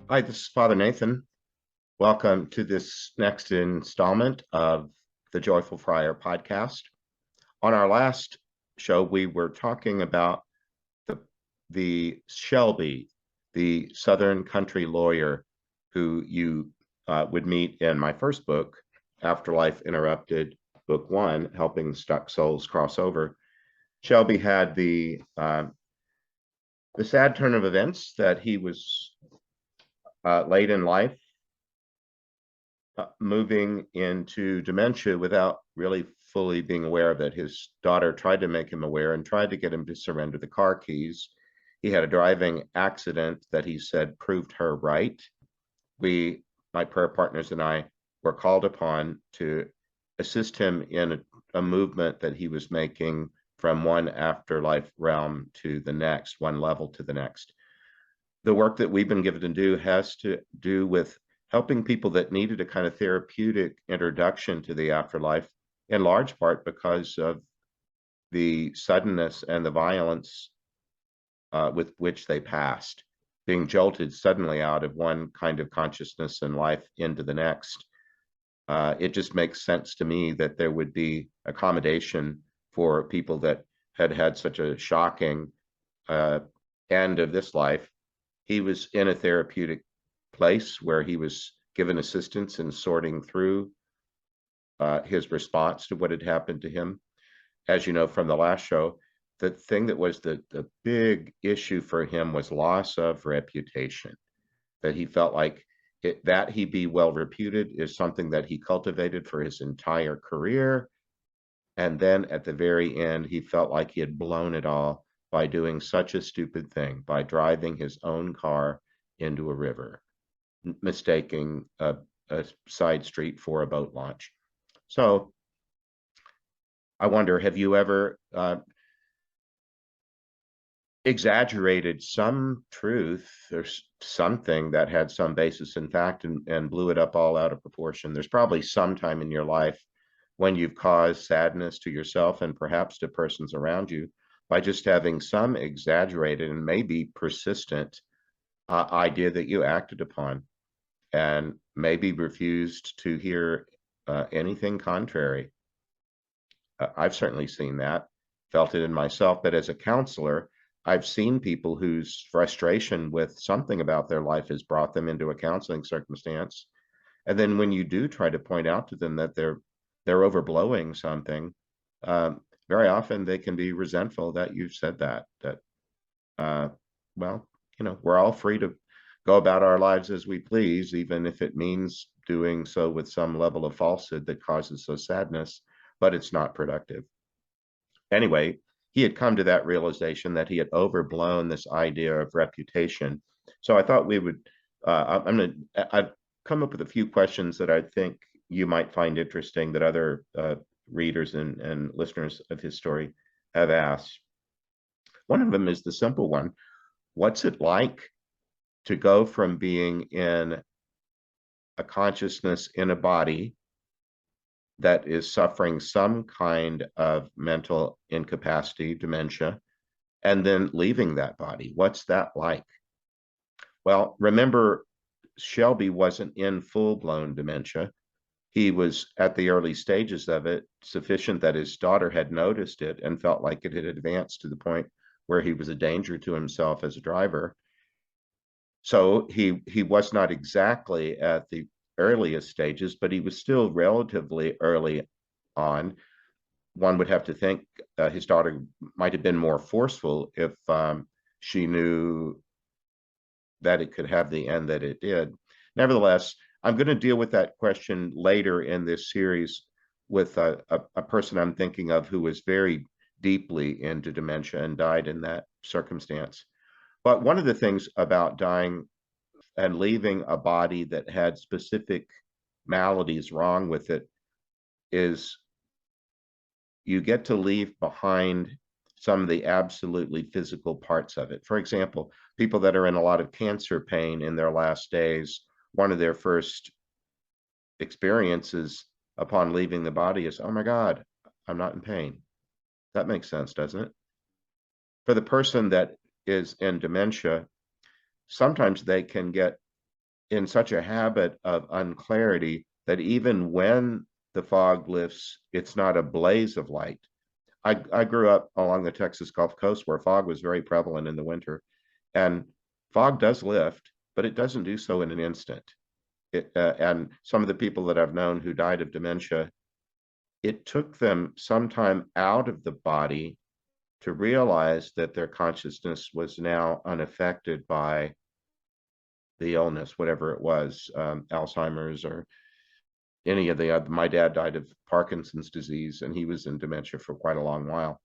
Hi, this is Father Nathan. Welcome to this next installment of the Joyful Friar podcast. On our last show, we were talking about the, the Shelby, the Southern country lawyer who you would meet in my first book, Afterlife Interrupted, Book One, Helping Stuck Souls Cross Over. Shelby had the sad turn of events that he was late in life moving into dementia without really fully being aware of it. His daughter tried to make him aware and tried to get him to surrender the car keys. He had a driving accident that he said proved her right. My prayer partners and I, were called upon to assist him in a movement that he was making from one afterlife realm to the next, one level to the next. The work that we've been given to do has to do with helping people that needed a kind of therapeutic introduction to the afterlife, in large part because of the suddenness and the violence with which they passed, being jolted suddenly out of one kind of consciousness and life into the next. It just makes sense to me that there would be accommodation for people that had had such a shocking end of this life. He was in a therapeutic place where he was given assistance in sorting through his response to what had happened to him. As you know from the last show, the thing that was the big issue for him was loss of reputation, that he felt like that he be well reputed is something that he cultivated for his entire career. And then at the very end, he felt like he had blown it all by doing such a stupid thing, by driving his own car into a river, mistaking a side street for a boat launch. So I wonder, have you ever exaggerated some truth or something that had some basis in fact and blew it up all out of proportion? There's probably some time in your life when you've caused sadness to yourself and perhaps to persons around you by just having some exaggerated and maybe persistent idea that you acted upon and maybe refused to hear anything contrary. I've certainly seen that, felt it in myself, but as a counselor, I've seen people whose frustration with something about their life has brought them into a counseling circumstance. And then when you do try to point out to them that they're overblowing something, very often they can be resentful that you've said that, uh, well, we're all free to go about our lives as we please, even if it means doing so with some level of falsehood that causes us sadness, but it's not productive. Anyway, he had come to that realization that he had overblown this idea of reputation. So I thought we would, I've come up with a few questions that I think you might find interesting that other readers and listeners of his story have asked. One of them is the simple one. What's it like to go from being in a consciousness in a body that is suffering some kind of mental incapacity, dementia, and then leaving that body? What's that like? Well, remember, Shelby wasn't in full-blown dementia. He was at the early stages of it, sufficient that his daughter had noticed it and felt like it had advanced to the point where he was a danger to himself as a driver. So he was not exactly at the earliest stages, but he was still relatively early on. One would have to think his daughter might have been more forceful if she knew that it could have the end that it did. Nevertheless, I'm going to deal with that question later in this series with a person I'm thinking of who was very deeply into dementia and died in that circumstance. But one of the things about dying and leaving a body that had specific maladies wrong with it is you get to leave behind some of the absolutely physical parts of it. For example, people that are in a lot of cancer pain in their last days, one of their first experiences upon leaving the body is, oh my God, I'm not in pain. That makes sense, doesn't it? For the person that is in dementia, sometimes they can get in such a habit of unclarity that even when the fog lifts, it's not a blaze of light. I grew up along the Texas Gulf Coast where fog was very prevalent in the winter, and fog does lift, but it doesn't do so in an instant. And some of the people that I've known who died of dementia, it took them some time out of the body to realize that their consciousness was now unaffected by the illness, whatever it was, Alzheimer's or any of the other. My dad died of Parkinson's disease, and he was in dementia for quite a long while.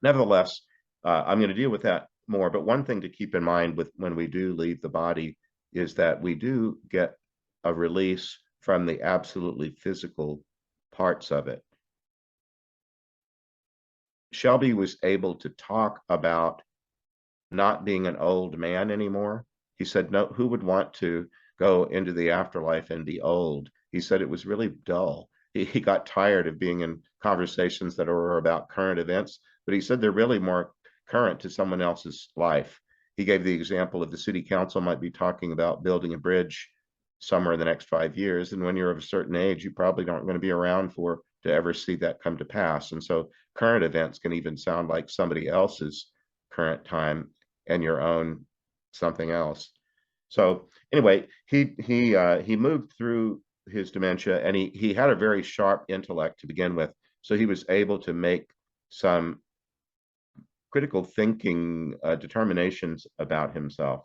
Nevertheless, I'm going to deal with that more. But one thing to keep in mind with when we do leave the body is that we do get a release from the absolutely physical parts of it. Shelby was able to talk about not being an old man anymore. He said, no, who would want to go into the afterlife and be old? He said it was really dull. He got tired of being in conversations that were about current events, but he said they're really more current to someone else's life. He gave the example of the city council might be talking about building a bridge somewhere in the next 5 years. And when you're of a certain age, you probably aren't going to be around to ever see that come to pass. And so current events can even sound like somebody else's current time and your own something else. So anyway, he moved through his dementia, and he had a very sharp intellect to begin with. So he was able to make some critical thinking determinations about himself.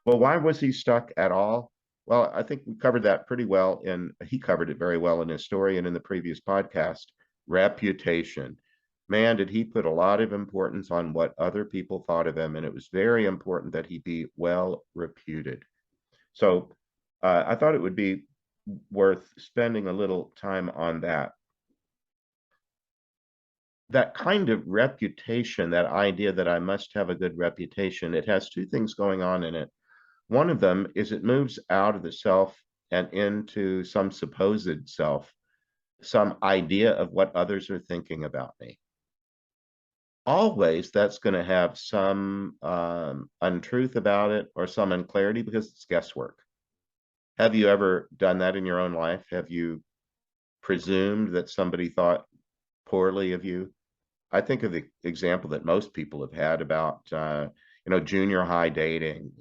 Well, why was he stuck at all? Well, I think we covered that pretty well he covered it very well in his story and in the previous podcast. Reputation. Man, did he put a lot of importance on what other people thought of him, and it was very important that he be well reputed. So I thought it would be worth spending a little time on that. That kind of reputation, that idea that I must have a good reputation, it has two things going on in it. One of them is it moves out of the self and into some supposed self, some idea of what others are thinking about me. Always that's going to have some untruth about it or some unclarity because it's guesswork. Have you ever done that in your own life? Have you presumed that somebody thought poorly of you? I think of the example that most people have had about, junior high dating,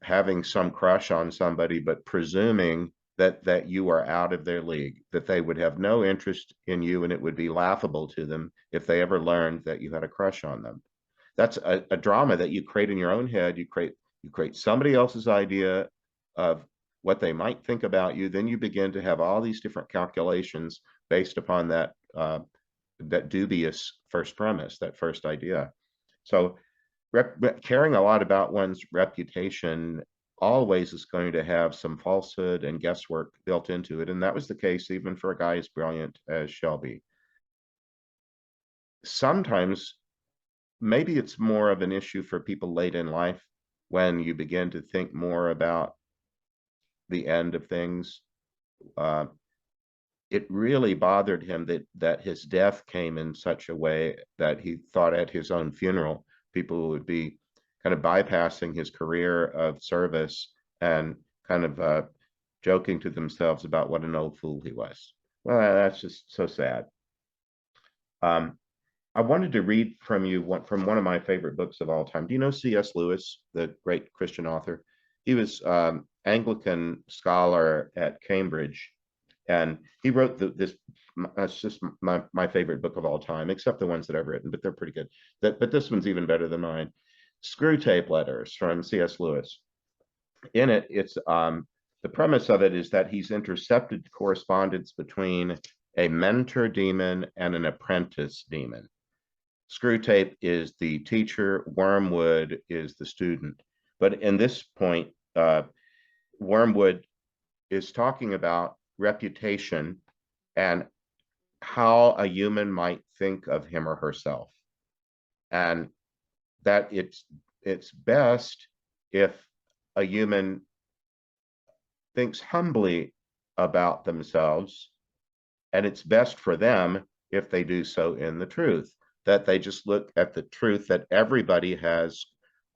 having some crush on somebody, but presuming that you are out of their league, that they would have no interest in you, and it would be laughable to them if they ever learned that you had a crush on them. That's a drama that you create in your own head. You create somebody else's idea of what they might think about you. Then you begin to have all these different calculations based upon that dubious first premise, that first idea. So caring a lot about one's reputation always is going to have some falsehood and guesswork built into it. And that was the case even for a guy as brilliant as Shelby. Sometimes maybe it's more of an issue for people late in life when you begin to think more about the end of things. It really bothered him that his death came in such a way that he thought at his own funeral, people would be kind of bypassing his career of service and kind of joking to themselves about what an old fool he was. Well, that's just so sad. I wanted to read from one of my favorite books of all time. Do you know C.S. Lewis, the great Christian author? He was Anglican scholar at Cambridge, and he wrote this. That's just my favorite book of all time, except the ones that I've written, but they're pretty good. But this one's even better than mine. Screwtape Letters from C.S. Lewis. In it, it's the premise of it is that he's intercepted correspondence between a mentor demon and an apprentice demon. Screwtape is the teacher, Wormwood is the student. But in this point, Wormwood is talking about reputation and how a human might think of him or herself, and that it's best if a human thinks humbly about themselves, and it's best for them if they do so in the truth, that they just look at the truth that everybody has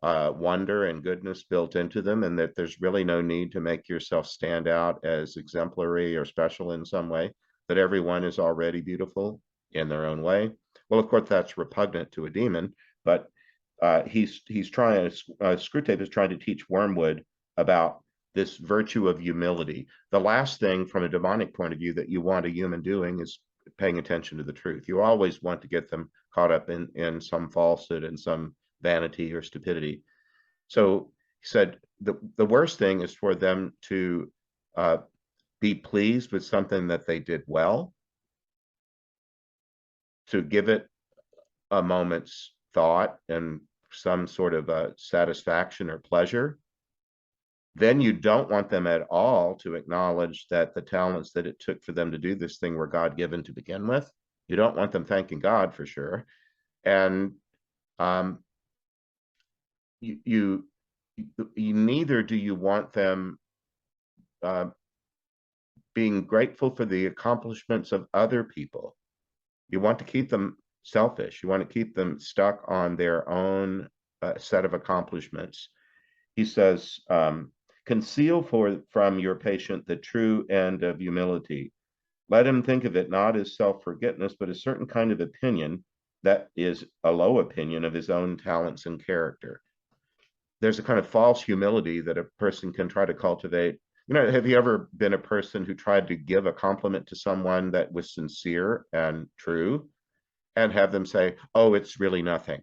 wonder and goodness built into them, and that there's really no need to make yourself stand out as exemplary or special in some way, that everyone is already beautiful in their own way. Well, of course, that's repugnant to a demon, but he's trying, Screwtape is trying to teach Wormwood about this virtue of humility. The last thing from a demonic point of view that you want a human doing is paying attention to the truth. You always want to get them caught up in some falsehood and some vanity or stupidity. So he said the worst thing is for them to be pleased with something that they did well, to give it a moment's thought and some sort of satisfaction or pleasure. Then you don't want them at all to acknowledge that the talents that it took for them to do this thing were God-given to begin with. You don't want them thanking God, for sure. And you neither do you want them being grateful for the accomplishments of other people. You want to keep them selfish. You want to keep them stuck on their own set of accomplishments. He says, conceal from your patient the true end of humility. Let him think of it not as self-forgetfulness, but a certain kind of opinion that is a low opinion of his own talents and character. There's a kind of false humility that a person can try to cultivate. You know, have you ever been a person who tried to give a compliment to someone that was sincere and true, and have them say, oh, it's really nothing?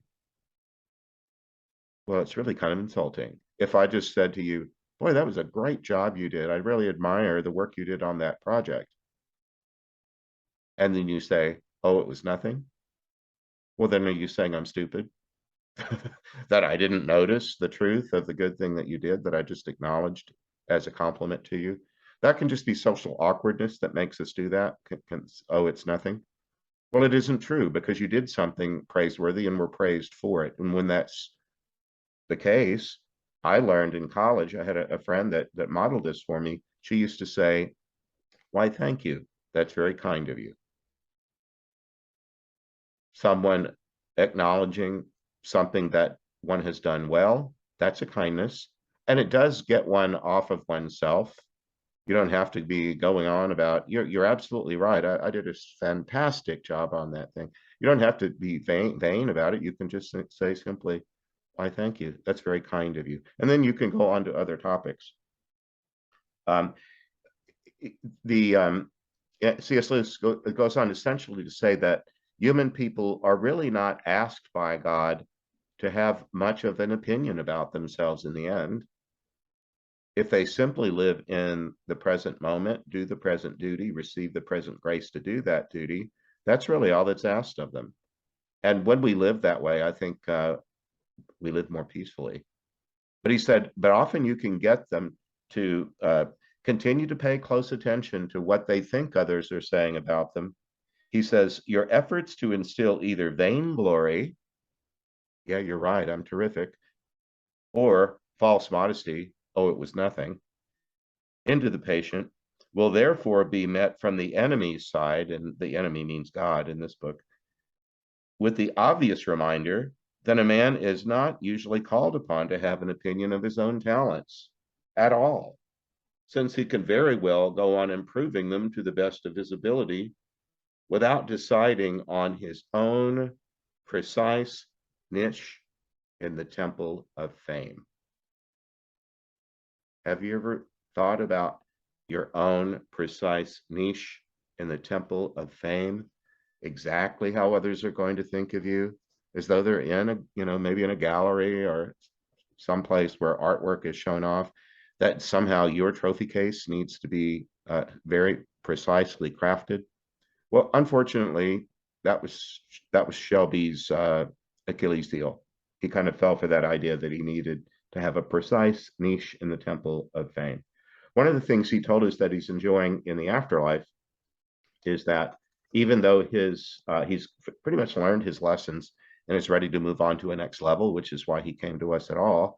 Well, it's really kind of insulting. If I just said to you, boy, that was a great job you did. I really admire the work you did on that project. And then you say, oh, it was nothing. Well, then are you saying I'm stupid? That I didn't notice the truth of the good thing that you did, that I just acknowledged as a compliment to you? That can just be social awkwardness that makes us do that. Oh, it's nothing. Well, it isn't true, because you did something praiseworthy and were praised for it. And when that's the case, I learned in college, I had a friend that modeled this for me. She used to say, why, thank you. That's very kind of you. Someone acknowledging something that one has done well, that's a kindness. And it does get one off of oneself. You don't have to be going on about, you're absolutely right. I did a fantastic job on that thing. You don't have to be vain about it. You can just say simply, why, thank you. That's very kind of you. And then you can go on to other topics. C.S. Lewis goes on essentially to say that human people are really not asked by God to have much of an opinion about themselves in the end. If they simply live in the present moment, do the present duty, receive the present grace to do that duty, that's really all that's asked of them. And when we live that way, I think we live more peacefully. But he said, but often you can get them to continue to pay close attention to what they think others are saying about them. He says, your efforts to instill either vainglory, yeah, you're right, I'm terrific, or false modesty, oh, it was nothing, into the patient will therefore be met from the enemy's side, and the enemy means God in this book, with the obvious reminder that a man is not usually called upon to have an opinion of his own talents at all, since he can very well go on improving them to the best of his ability without deciding on his own precise niche in the temple of fame. Have you ever thought about your own precise niche in the temple of fame? Exactly how others are going to think of you, as though they're in a, you know, maybe in a gallery or someplace where artwork is shown off, that somehow your trophy case needs to be very precisely crafted. Well, unfortunately, that was Shelby's Achilles heel. He kind of fell for that idea that he needed to have a precise niche in the temple of fame. One of the things he told us that he's enjoying in the afterlife is that even though he's pretty much learned his lessons and is ready to move on to a next level, which is why he came to us at all,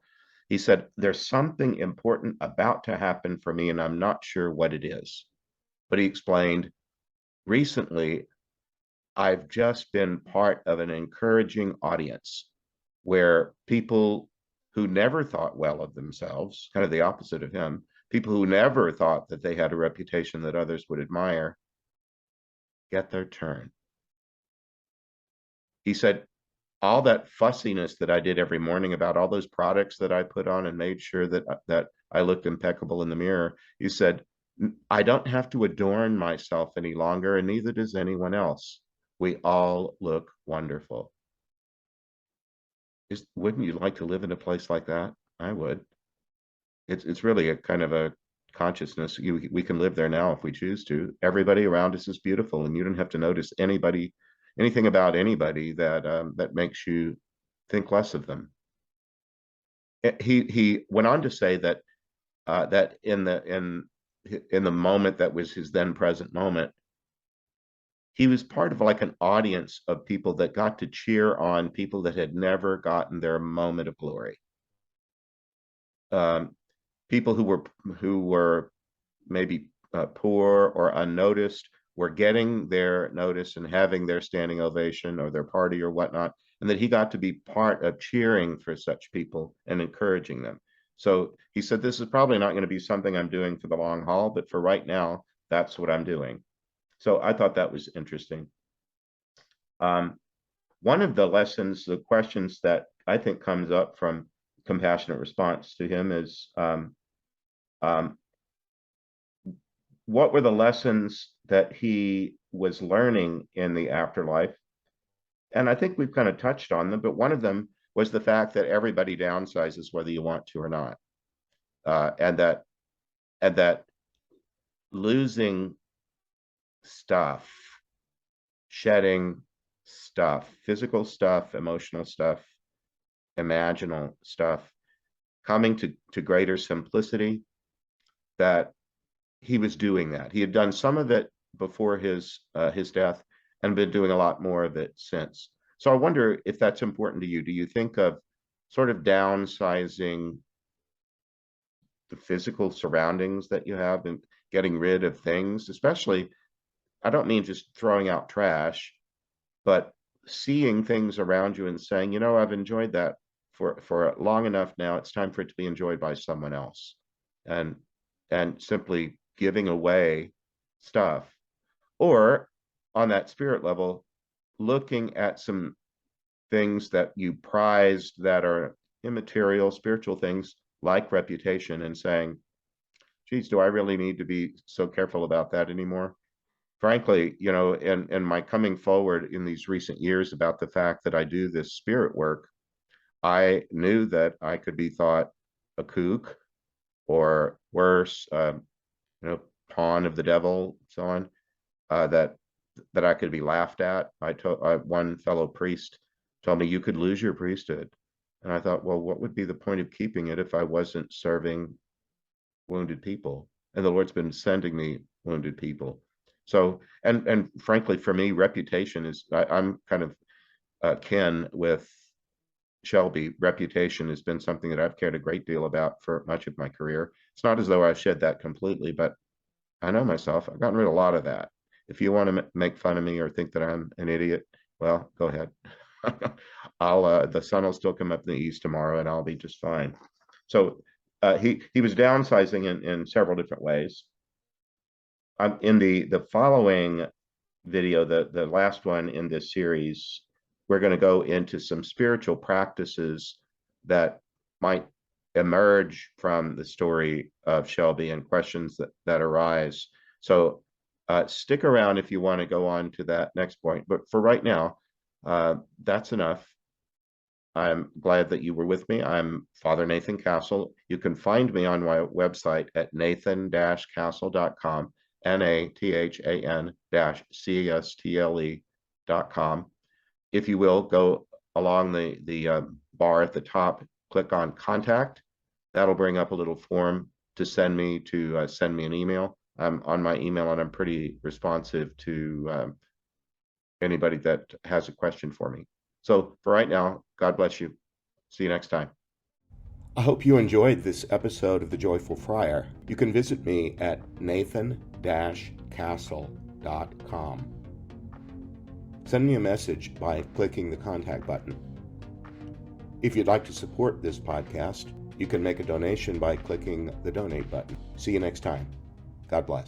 he said, there's something important about to happen for me, and I'm not sure what it is. But he explained, recently, I've just been part of an encouraging audience where people who never thought well of themselves, kind of the opposite of him, people who never thought that they had a reputation that others would admire, get their turn. He said, all that fussiness that I did every morning about all those products that I put on and made sure that I looked impeccable in the mirror, he said, I don't have to adorn myself any longer, and neither does anyone else. We all look wonderful. Wouldn't you like to live in a place like that? I would. It's really a kind of a consciousness. We can live there now if we choose to. Everybody around us is beautiful, and you don't have to notice anything about anybody that makes you think less of them. He went on to say that that in the moment that was his then present moment, he was part of like an audience of people that got to cheer on people that had never gotten their moment of glory. People who were maybe poor or unnoticed were getting their notice and having their standing ovation or their party or whatnot, and that he got to be part of cheering for such people and encouraging them. So he said, this is probably not going to be something I'm doing for the long haul, but for right now, that's what I'm doing. So I thought that was interesting. One of the lessons, the questions that I think comes up from compassionate response to him is, what were the lessons that he was learning in the afterlife? And I think we've kind of touched on them, but one of them was the fact that everybody downsizes whether you want to or not. And that losing stuff, shedding stuff, physical stuff, emotional stuff, imaginal stuff, coming to greater simplicity, that he was doing that. He had done some of it before his death and been doing a lot more of it since. So I wonder if that's important to you. Do you think of sort of downsizing the physical surroundings that you have and getting rid of things, especially, I don't mean just throwing out trash, but seeing things around you and saying, you know, I've enjoyed that for long enough now, it's time for it to be enjoyed by someone else. And simply giving away stuff, or on that spirit level, looking at some things that you prized that are immaterial spiritual things like reputation and saying, geez, do I really need to be so careful about that anymore? Frankly, you know, in my coming forward in these recent years about the fact that I do this spirit work, I knew that I could be thought a kook, or worse, pawn of the devil, so on, that I could be laughed at. One fellow priest told me, you could lose your priesthood. And I thought, well, what would be the point of keeping it if I wasn't serving wounded people? And the Lord's been sending me wounded people. So, and frankly, for me, reputation is, I'm kind of kin with Shelby. Reputation has been something that I've cared a great deal about for much of my career. It's not as though I've shed that completely, but I know myself. I've gotten rid of a lot of that. If you want to make fun of me or think that I'm an idiot, well, go ahead. The sun will still come up in the east tomorrow, and I'll be just fine. So he was downsizing in several different ways. In the following video, the last one in this series, we're going to go into some spiritual practices that might emerge from the story of Shelby and questions that arise. So stick around if you want to go on to that next point. But for right now, that's enough. I'm glad that you were with me. I'm Father Nathan Castle. You can find me on my website at nathan-castle.com, nathan-castle.com. If you will, go along the bar at the top, click on contact. That'll bring up a little form to send me an email. I'm on my email, and I'm pretty responsive to anybody that has a question for me. So for right now, God bless you. See you next time. I hope you enjoyed this episode of The Joyful Friar. You can visit me at nathan-castle.com. Send me a message by clicking the contact button. If you'd like to support this podcast, you can make a donation by clicking the donate button. See you next time. God bless.